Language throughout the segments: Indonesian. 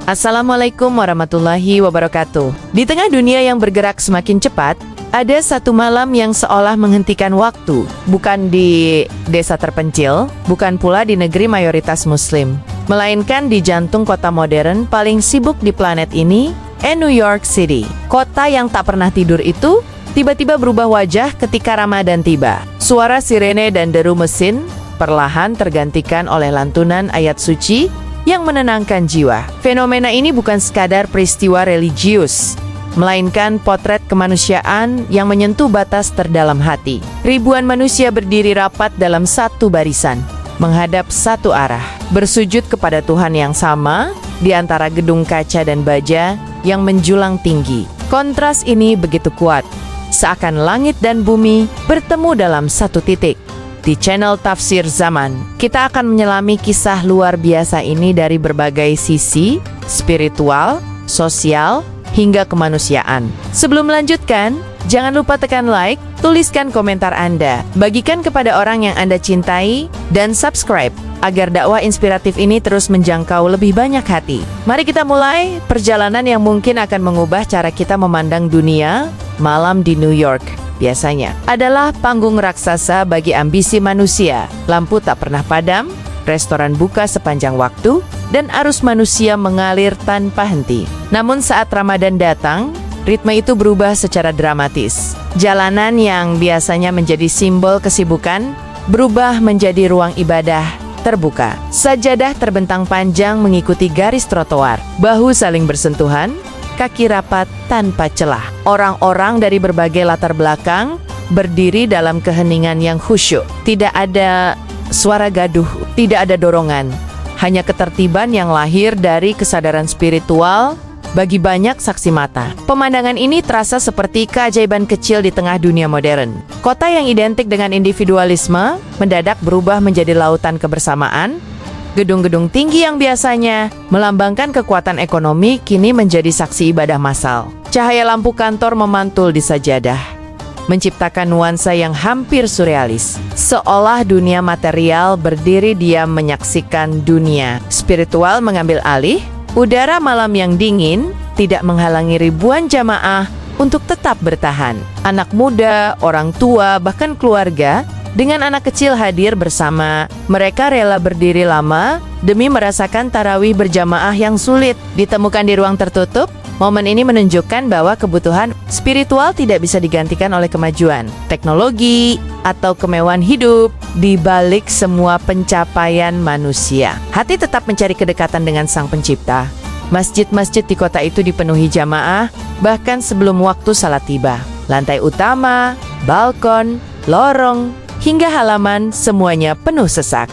Assalamualaikum warahmatullahi wabarakatuh. Di tengah dunia yang bergerak semakin cepat, ada satu malam yang seolah menghentikan waktu. Bukan di desa terpencil, bukan pula di negeri mayoritas muslim, melainkan di jantung kota modern paling sibuk di planet ini, New York City. Kota yang tak pernah tidur itu tiba-tiba berubah wajah ketika Ramadan tiba. Suara sirene dan deru mesin perlahan tergantikan oleh lantunan ayat suci yang menenangkan jiwa. Fenomena ini bukan sekadar peristiwa religius, melainkan potret kemanusiaan yang menyentuh batas terdalam hati. Ribuan manusia berdiri rapat dalam satu barisan, menghadap satu arah, bersujud kepada Tuhan yang sama di antara gedung kaca dan baja yang menjulang tinggi. Kontras ini begitu kuat, seakan langit dan bumi bertemu dalam satu titik. Di channel Tafsir Zaman, kita akan menyelami kisah luar biasa ini dari berbagai sisi, spiritual, sosial, hingga kemanusiaan. Sebelum melanjutkan, jangan lupa tekan like, tuliskan komentar Anda, bagikan kepada orang yang Anda cintai, dan subscribe, agar dakwah inspiratif ini terus menjangkau lebih banyak hati. Mari kita mulai perjalanan yang mungkin akan mengubah cara kita memandang dunia. Malam di New York biasanya adalah panggung raksasa bagi ambisi manusia. Lampu tak pernah padam, restoran buka sepanjang waktu, dan arus manusia mengalir tanpa henti. Namun saat Ramadan datang, ritme itu berubah secara dramatis. Jalanan yang biasanya menjadi simbol kesibukan berubah menjadi ruang ibadah terbuka. Sajadah terbentang panjang mengikuti garis trotoar, bahu saling bersentuhan, kaki rapat tanpa celah. Orang-orang dari berbagai latar belakang berdiri dalam keheningan yang khusyuk. Tidak ada suara gaduh, tidak ada dorongan, hanya ketertiban yang lahir dari kesadaran spiritual bagi banyak saksi mata. Pemandangan ini terasa seperti keajaiban kecil di tengah dunia modern. Kota yang identik dengan individualisme mendadak berubah menjadi lautan kebersamaan. Gedung-gedung tinggi yang biasanya melambangkan kekuatan ekonomi kini menjadi saksi ibadah massal. Cahaya lampu kantor memantul di sajadah, menciptakan nuansa yang hampir surrealis. Seolah dunia material berdiri diam menyaksikan dunia spiritual mengambil alih. Udara malam yang dingin tidak menghalangi ribuan jamaah untuk tetap bertahan. Anak muda, orang tua, bahkan keluarga dengan anak kecil hadir bersama. Mereka rela berdiri lama demi merasakan tarawih berjamaah yang sulit ditemukan di ruang tertutup. Momen ini menunjukkan bahwa kebutuhan spiritual tidak bisa digantikan oleh kemajuan teknologi atau kemewahan hidup. Di balik semua pencapaian manusia, hati tetap mencari kedekatan dengan Sang Pencipta. Masjid-masjid di kota itu dipenuhi jamaah bahkan sebelum waktu salat tiba. Lantai utama, balkon, lorong, hingga halaman semuanya penuh sesak.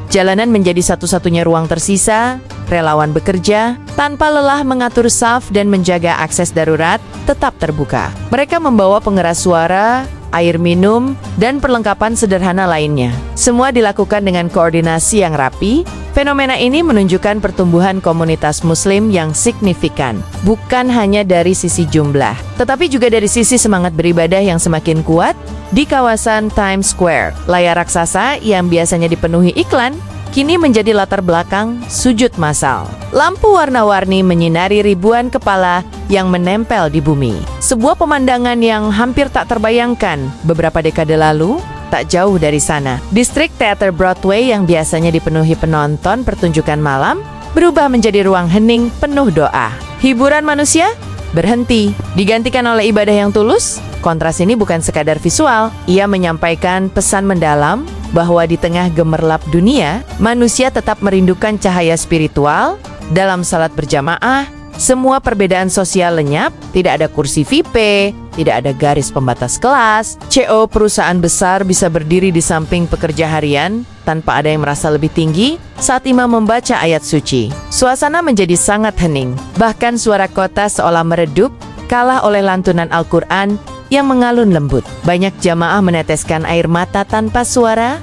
Jalanan menjadi satu-satunya ruang tersisa. Relawan bekerja tanpa lelah mengatur saf dan menjaga akses darurat tetap terbuka. Mereka membawa pengeras suara, air minum, dan perlengkapan sederhana lainnya. Semua dilakukan dengan koordinasi yang rapi. Fenomena ini menunjukkan pertumbuhan komunitas muslim yang signifikan, bukan hanya dari sisi jumlah, tetapi juga dari sisi semangat beribadah yang semakin kuat. Di kawasan Times Square, layar raksasa yang biasanya dipenuhi iklan kini menjadi latar belakang sujud massal. Lampu warna-warni menyinari ribuan kepala yang menempel di bumi. Sebuah pemandangan yang hampir tak terbayangkan beberapa dekade lalu. Tak jauh dari sana, distrik teater Broadway yang biasanya dipenuhi penonton pertunjukan malam berubah menjadi ruang hening penuh doa. Hiburan manusia berhenti, digantikan oleh ibadah yang tulus. Kontras ini bukan sekadar visual, ia menyampaikan pesan mendalam bahwa di tengah gemerlap dunia, manusia tetap merindukan cahaya spiritual. Dalam salat berjamaah, semua perbedaan sosial lenyap, tidak ada kursi VIP, tidak ada garis pembatas kelas. CEO perusahaan besar bisa berdiri di samping pekerja harian tanpa ada yang merasa lebih tinggi saat imam membaca ayat suci. Suasana menjadi sangat hening, bahkan suara kota seolah meredup, kalah oleh lantunan Al-Quran yang mengalun lembut. Banyak jamaah meneteskan air mata tanpa suara.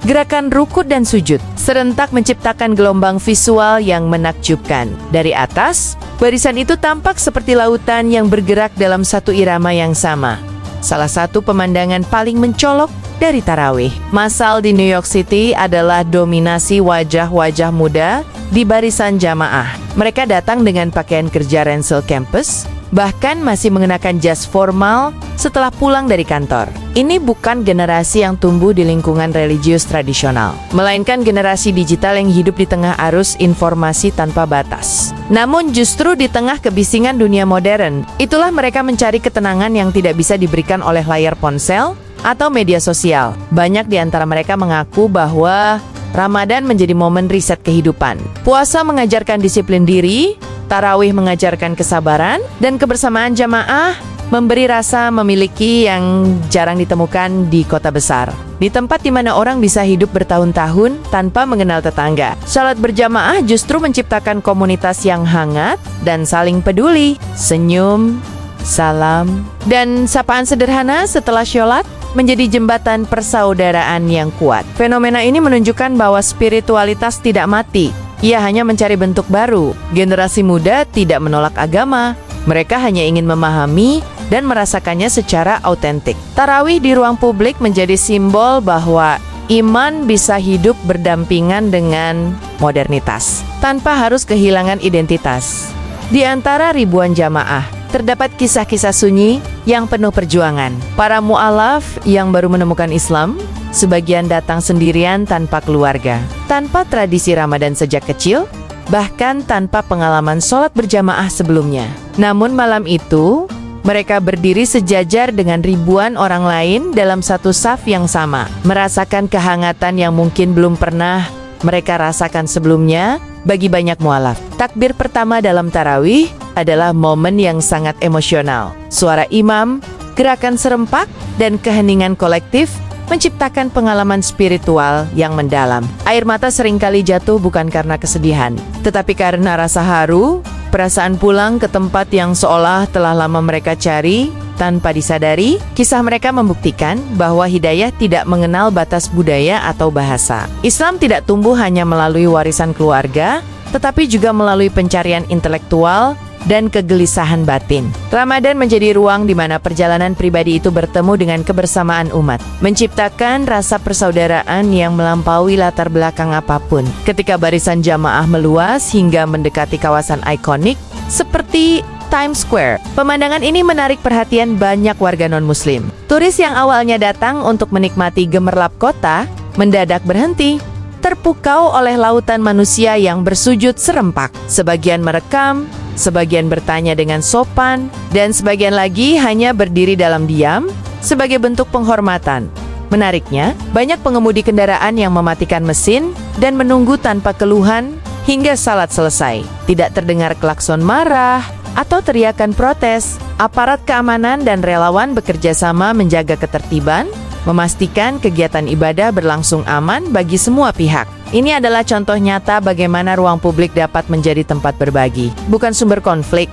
Gerakan rukuk dan sujud serentak menciptakan gelombang visual yang menakjubkan. Dari atas, barisan itu tampak seperti lautan yang bergerak dalam satu irama yang sama. Salah satu pemandangan paling mencolok dari tarawih massal di New York City adalah dominasi wajah-wajah muda di barisan jamaah. Mereka datang dengan pakaian kerja ransel kampus, bahkan masih mengenakan jas formal setelah pulang dari kantor. Ini bukan generasi yang tumbuh di lingkungan religius tradisional, melainkan generasi digital yang hidup di tengah arus informasi tanpa batas. Namun justru di tengah kebisingan dunia modern, itulah mereka mencari ketenangan yang tidak bisa diberikan oleh layar ponsel atau media sosial. Banyak di antara mereka mengaku bahwa Ramadan menjadi momen riset kehidupan. Puasa mengajarkan disiplin diri, tarawih mengajarkan kesabaran, dan kebersamaan jamaah memberi rasa memiliki yang jarang ditemukan di kota besar. Di tempat di mana orang bisa hidup bertahun-tahun tanpa mengenal tetangga. Salat berjamaah justru menciptakan komunitas yang hangat dan saling peduli. Senyum, salam, dan sapaan sederhana setelah sholat menjadi jembatan persaudaraan yang kuat. Fenomena ini menunjukkan bahwa spiritualitas tidak mati. Ia hanya mencari bentuk baru. Generasi muda tidak menolak agama. Mereka hanya ingin memahami dan merasakannya secara autentik. Tarawih di ruang publik menjadi simbol bahwa iman bisa hidup berdampingan dengan modernitas, tanpa harus kehilangan identitas. Di antara ribuan jamaah, terdapat kisah-kisah sunyi yang penuh perjuangan. Para mu'alaf yang baru menemukan Islam, sebagian datang sendirian tanpa keluarga, tanpa tradisi Ramadan sejak kecil, bahkan tanpa pengalaman sholat berjamaah sebelumnya. Namun malam itu, mereka berdiri sejajar dengan ribuan orang lain dalam satu saf yang sama, merasakan kehangatan yang mungkin belum pernah mereka rasakan sebelumnya. Bagi banyak mu'alaf, takbir pertama dalam tarawih adalah momen yang sangat emosional. Suara imam, gerakan serempak, dan keheningan kolektif menciptakan pengalaman spiritual yang mendalam. Air mata seringkali jatuh bukan karena kesedihan, tetapi karena rasa haru, perasaan pulang ke tempat yang seolah telah lama mereka cari. Tanpa disadari, kisah mereka membuktikan bahwa hidayah tidak mengenal batas budaya atau bahasa. Islam tidak tumbuh hanya melalui warisan keluarga, tetapi juga melalui pencarian intelektual dan kegelisahan batin. Ramadan menjadi ruang di mana perjalanan pribadi itu bertemu dengan kebersamaan umat, menciptakan rasa persaudaraan yang melampaui latar belakang apapun. Ketika barisan jamaah meluas hingga mendekati kawasan ikonik seperti Times Square, pemandangan ini menarik perhatian banyak warga non-muslim. Turis yang awalnya datang untuk menikmati gemerlap kota, mendadak berhenti, terpukau oleh lautan manusia yang bersujud serempak. Sebagian merekam, sebagian bertanya dengan sopan, dan sebagian lagi hanya berdiri dalam diam sebagai bentuk penghormatan. Menariknya, banyak pengemudi kendaraan yang mematikan mesin dan menunggu tanpa keluhan hingga salat selesai. Tidak terdengar klakson marah atau teriakan protes. Aparat keamanan dan relawan bekerja sama menjaga ketertiban, memastikan kegiatan ibadah berlangsung aman bagi semua pihak. Ini adalah contoh nyata bagaimana ruang publik dapat menjadi tempat berbagi, bukan sumber konflik.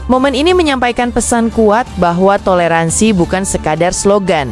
Momen ini menyampaikan pesan kuat bahwa toleransi bukan sekadar slogan,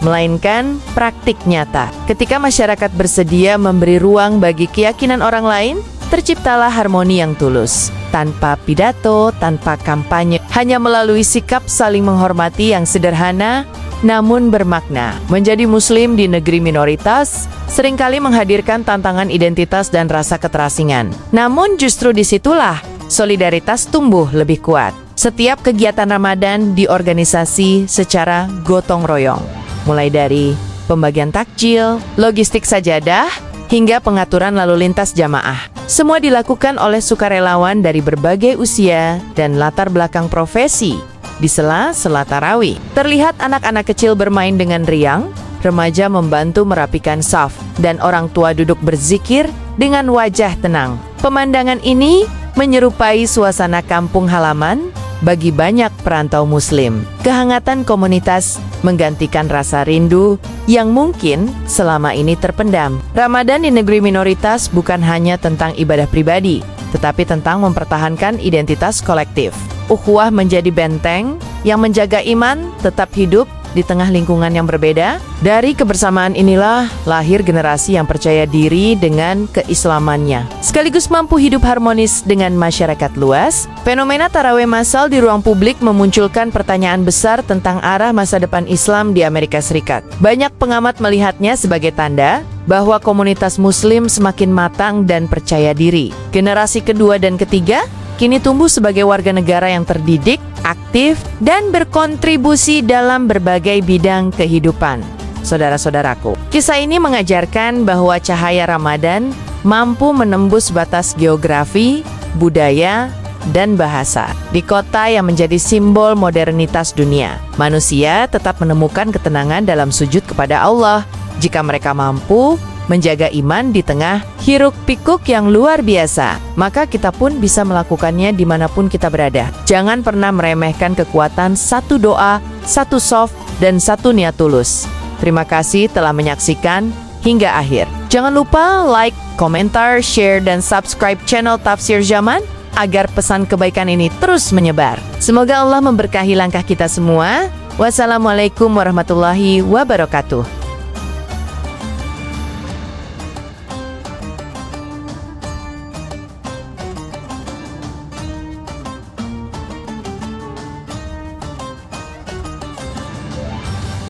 melainkan praktik nyata. Ketika masyarakat bersedia memberi ruang bagi keyakinan orang lain, terciptalah harmoni yang tulus, tanpa pidato, tanpa kampanye, hanya melalui sikap saling menghormati yang sederhana namun bermakna. Menjadi muslim di negeri minoritas seringkali menghadirkan tantangan identitas dan rasa keterasingan. Namun justru disitulah solidaritas tumbuh lebih kuat. Setiap kegiatan Ramadan diorganisasi secara gotong royong, mulai dari pembagian takjil, logistik sajadah, hingga pengaturan lalu lintas jamaah. Semua dilakukan oleh sukarelawan dari berbagai usia dan latar belakang profesi. Di sela-sela tarawih, terlihat anak-anak kecil bermain dengan riang, remaja membantu merapikan saf, dan orang tua duduk berzikir dengan wajah tenang. Pemandangan ini menyerupai suasana kampung halaman bagi banyak perantau muslim. Kehangatan komunitas menggantikan rasa rindu yang mungkin selama ini terpendam. Ramadan di negeri minoritas bukan hanya tentang ibadah pribadi, tetapi tentang mempertahankan identitas kolektif. Ukhuwah menjadi benteng yang menjaga iman tetap hidup di tengah lingkungan yang berbeda. Dari kebersamaan inilah lahir generasi yang percaya diri dengan keislamannya, sekaligus mampu hidup harmonis dengan masyarakat luas. Fenomena tarawih massal di ruang publik memunculkan pertanyaan besar tentang arah masa depan Islam di Amerika Serikat. Banyak pengamat melihatnya sebagai tanda bahwa komunitas Muslim semakin matang dan percaya diri. Generasi kedua dan ketiga kini tumbuh sebagai warga negara yang terdidik, aktif, dan berkontribusi dalam berbagai bidang kehidupan. Saudara-saudaraku, kisah ini mengajarkan bahwa cahaya Ramadan mampu menembus batas geografi, budaya, dan bahasa. Di kota yang menjadi simbol modernitas dunia, manusia tetap menemukan ketenangan dalam sujud kepada Allah jika mereka mampu menjaga iman di tengah hiruk-pikuk yang luar biasa. Maka kita pun bisa melakukannya dimanapun kita berada. Jangan pernah meremehkan kekuatan satu doa, satu soft, dan satu niat tulus. Terima kasih telah menyaksikan hingga akhir. Jangan lupa like, komentar, share, dan subscribe channel Tafsir Zaman agar pesan kebaikan ini terus menyebar. Semoga Allah memberkahi langkah kita semua. Wassalamualaikum warahmatullahi wabarakatuh.